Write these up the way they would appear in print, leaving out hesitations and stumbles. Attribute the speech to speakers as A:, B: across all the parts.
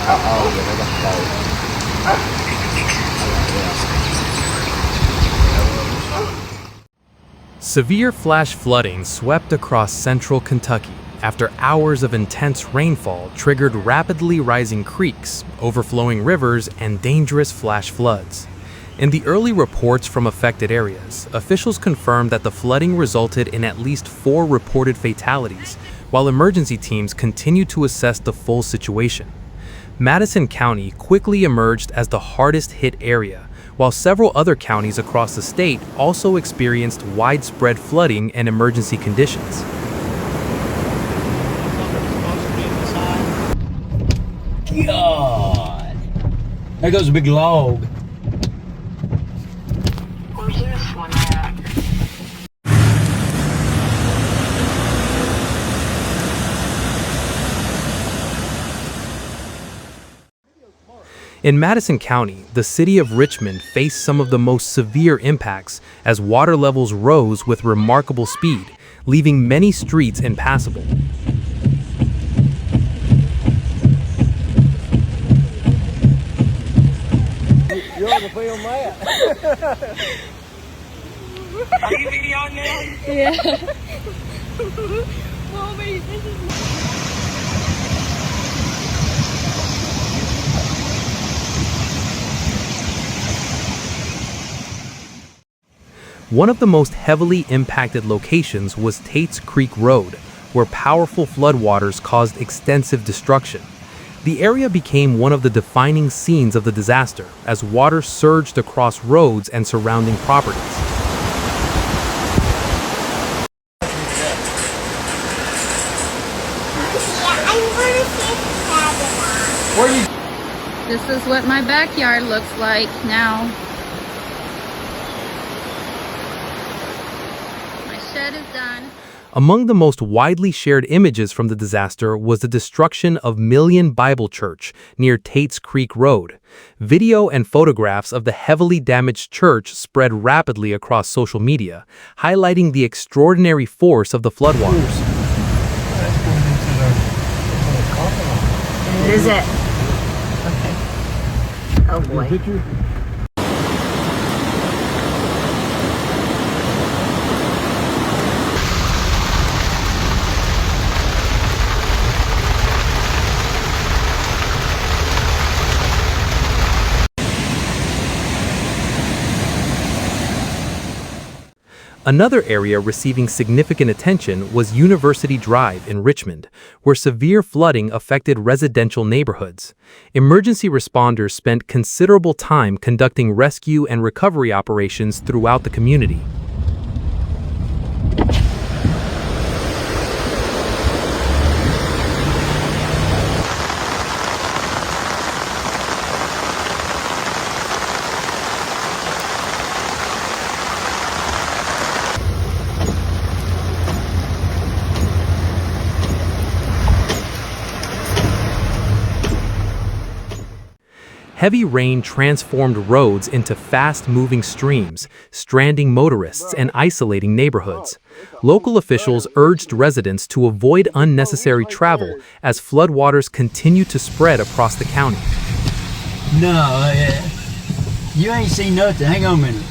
A: Oh, yeah, they got the boat.
B: Severe flash flooding swept across central Kentucky after hours of intense rainfall triggered rapidly rising creeks, overflowing rivers, and dangerous flash floods. In the early reports from affected areas, officials confirmed that the flooding resulted in at least 4 reported fatalities, while emergency teams continued to assess the full situation. Madison County quickly emerged as the hardest hit area, while several other counties across the state also experienced widespread flooding and emergency conditions.
C: God! There goes a big log.
D: Where's this one at?
B: In Madison County, the city of Richmond faced some of the most severe impacts as water levels rose with remarkable speed, leaving many streets impassable.
C: You ought to film that.
D: Are you videoing now?
E: Yeah. Mommy, this is...
B: One of the most heavily impacted locations was Tates Creek Road, where powerful floodwaters caused extensive destruction. The area became one of the defining scenes of the disaster as water surged across roads and surrounding properties.
E: This is what my backyard looks like now. My shed is done.
B: Among the most widely shared images from the disaster was the destruction of Million Bible Church near Tates Creek Road. Video and photographs of the heavily damaged church spread rapidly across social media, highlighting the extraordinary force of the floodwaters.
D: Is it? Okay. Oh boy.
B: Another area receiving significant attention was University Drive in Richmond, where severe flooding affected residential neighborhoods. Emergency responders spent considerable time conducting rescue and recovery operations throughout the community. Heavy rain transformed roads into fast-moving streams, stranding motorists and isolating neighborhoods. Local officials urged residents to avoid unnecessary travel as floodwaters continue to spread across the county.
C: No, you ain't seen nothing. Hang on a minute.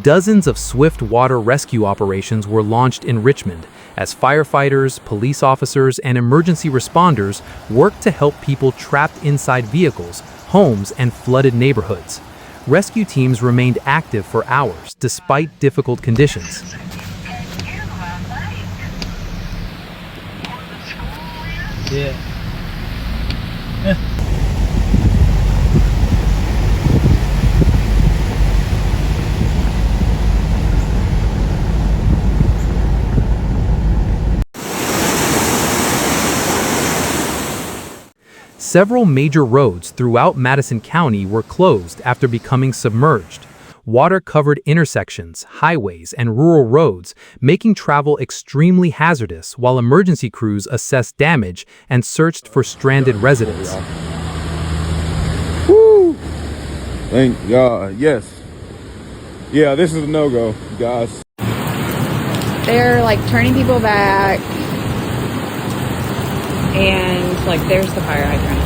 B: Dozens of swift water rescue operations were launched in Richmond as firefighters, police officers, and emergency responders worked to help people trapped inside vehicles, homes, and flooded neighborhoods. Rescue teams remained active for hours despite difficult conditions.
C: Yeah.
B: Several major roads throughout Madison County were closed after becoming submerged. Water covered intersections, highways, and rural roads, making travel extremely hazardous while emergency crews assessed damage and searched for stranded residents.
A: Woo! Thank God. Yes. Yeah, this is a no-go, guys.
D: They're like turning people back. And like there's the fire hydrant.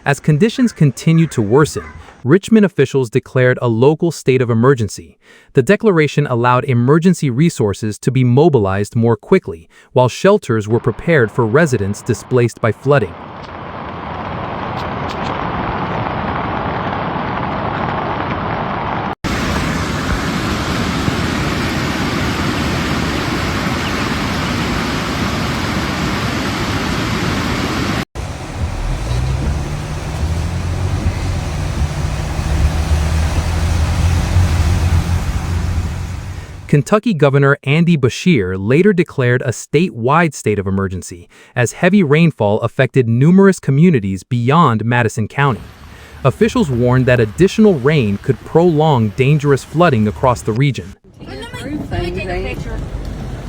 B: As conditions continued to worsen, Richmond officials declared a local state of emergency. The declaration allowed emergency resources to be mobilized more quickly, while shelters were prepared for residents displaced by flooding. Kentucky Governor Andy Beshear later declared a statewide state of emergency as heavy rainfall affected numerous communities beyond Madison County. Officials warned that additional rain could prolong dangerous flooding across the region.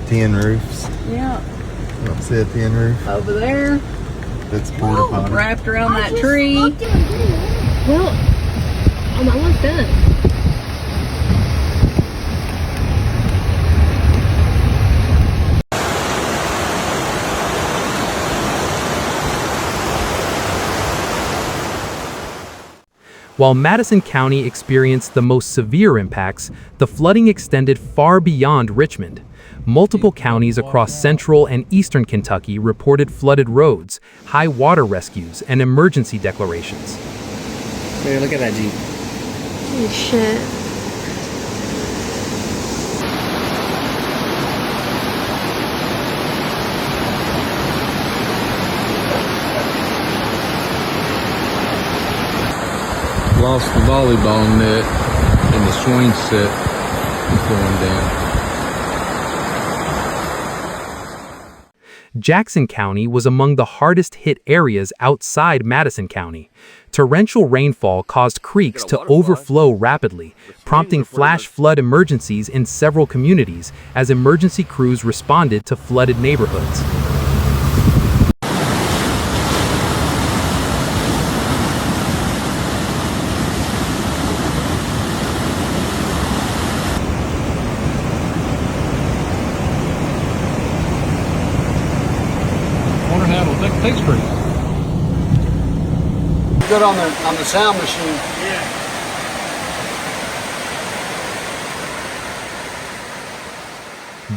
A: Tin roofs.
D: Yeah.
A: You don't see a tin roof?
D: Over there.
A: That's porta potty.
D: Wrapped around that tree.
E: Well, I'm almost done.
B: While Madison County experienced the most severe impacts, the flooding extended far beyond Richmond. Multiple counties across central and eastern Kentucky reported flooded roads, high water rescues, and emergency declarations.
C: Hey, look at that Jeep.
E: Holy shit.
A: Lost the volleyball net and the swing set is going down.
B: Jackson County was among the hardest hit areas outside Madison County. Torrential rainfall caused creeks to overflow rapidly, prompting flash flood emergencies in several communities as emergency crews responded to flooded neighborhoods.
F: Tates Creek.
C: Good on the sound machine.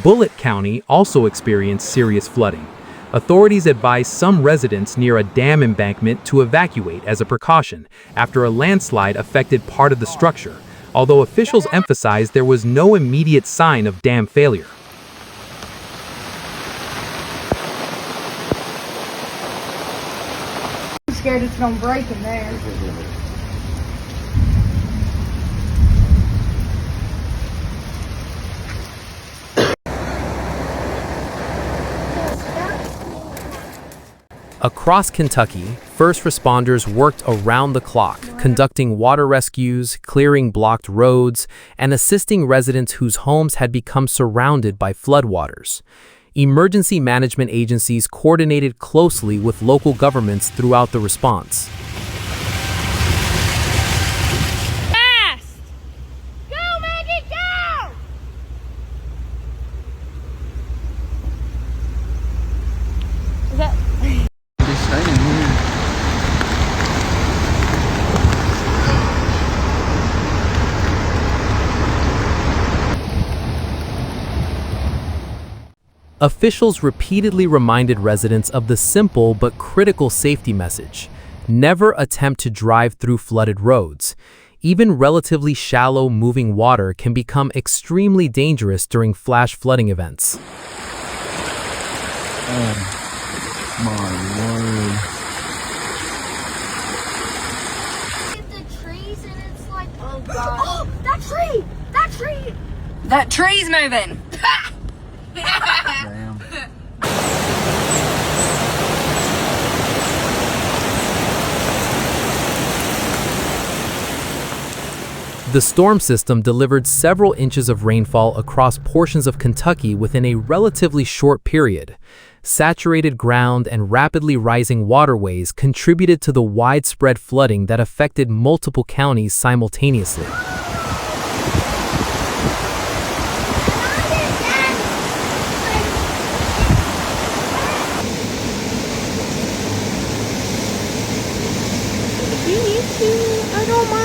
B: Bullitt County also experienced serious flooding. Authorities advised some residents near a dam embankment to evacuate as a precaution after a landslide affected part of the structure, although officials emphasized there was no immediate sign of dam failure.
D: Scared it's gonna break in there.
B: Across Kentucky, first responders worked around the clock, conducting water rescues, clearing blocked roads, and assisting residents whose homes had become surrounded by floodwaters. Emergency management agencies coordinated closely with local governments throughout the response.
E: Fast! Go, Maggie, go! Is that...
B: Officials repeatedly reminded residents of the simple but critical safety message: never attempt to drive through flooded roads. Even relatively shallow moving water can become extremely dangerous during flash flooding events.
A: Oh, my word.
E: The trees and it's like, oh god. Oh, that tree! That tree!
D: That tree's moving.
C: Damn.
B: The storm system delivered several inches of rainfall across portions of Kentucky within a relatively short period. Saturated ground and rapidly rising waterways contributed to the widespread flooding that affected multiple counties simultaneously.
D: If you need to, I don't mind.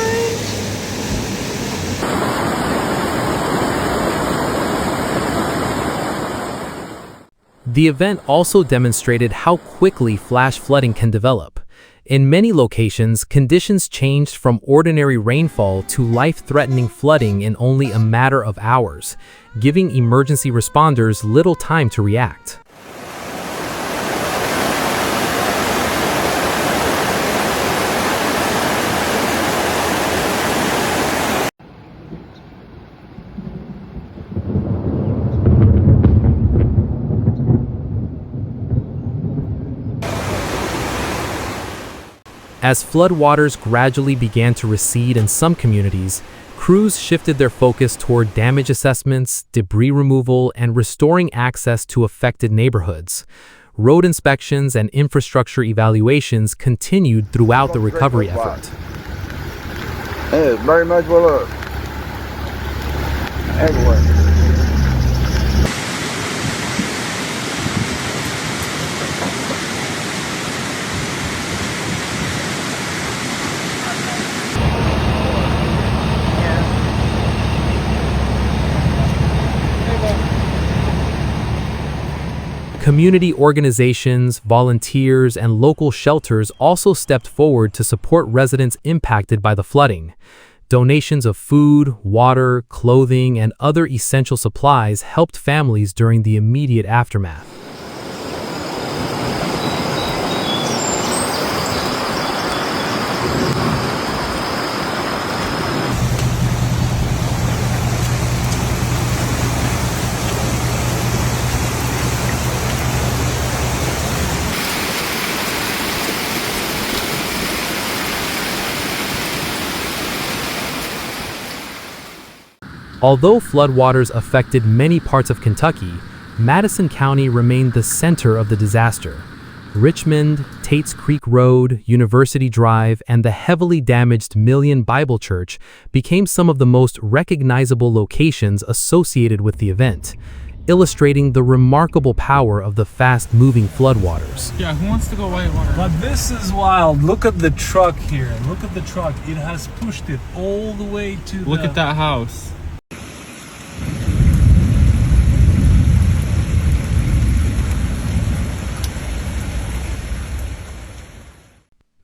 B: The event also demonstrated how quickly flash flooding can develop. In many locations, conditions changed from ordinary rainfall to life-threatening flooding in only a matter of hours, giving emergency responders little time to react. As floodwaters gradually began to recede in some communities, crews shifted their focus toward damage assessments, debris removal, and restoring access to affected neighborhoods. Road inspections and infrastructure evaluations continued throughout the recovery effort.
F: Hey, very much well up. Everywhere.
B: Community organizations, volunteers, and local shelters also stepped forward to support residents impacted by the flooding. Donations of food, water, clothing, and other essential supplies helped families during the immediate aftermath. Although floodwaters affected many parts of Kentucky, Madison County remained the center of the disaster. Richmond, Tates Creek Road, University Drive, and the heavily damaged Million Bible Church became some of the most recognizable locations associated with the event, illustrating the remarkable power of the fast-moving floodwaters.
G: Yeah, who wants to go whitewater?
H: But this is wild. Look at the truck here. Look at the truck. It has pushed it all the way to
G: Look at that house.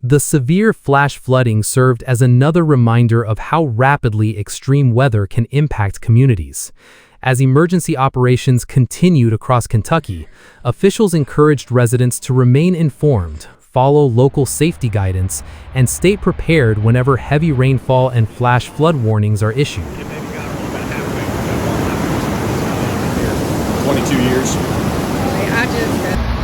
B: The severe flash flooding served as another reminder of how rapidly extreme weather can impact communities. As emergency operations continued across Kentucky, officials encouraged residents to remain informed, follow local safety guidance, and stay prepared whenever heavy rainfall and flash flood warnings are issued.
F: 22 years.
D: I just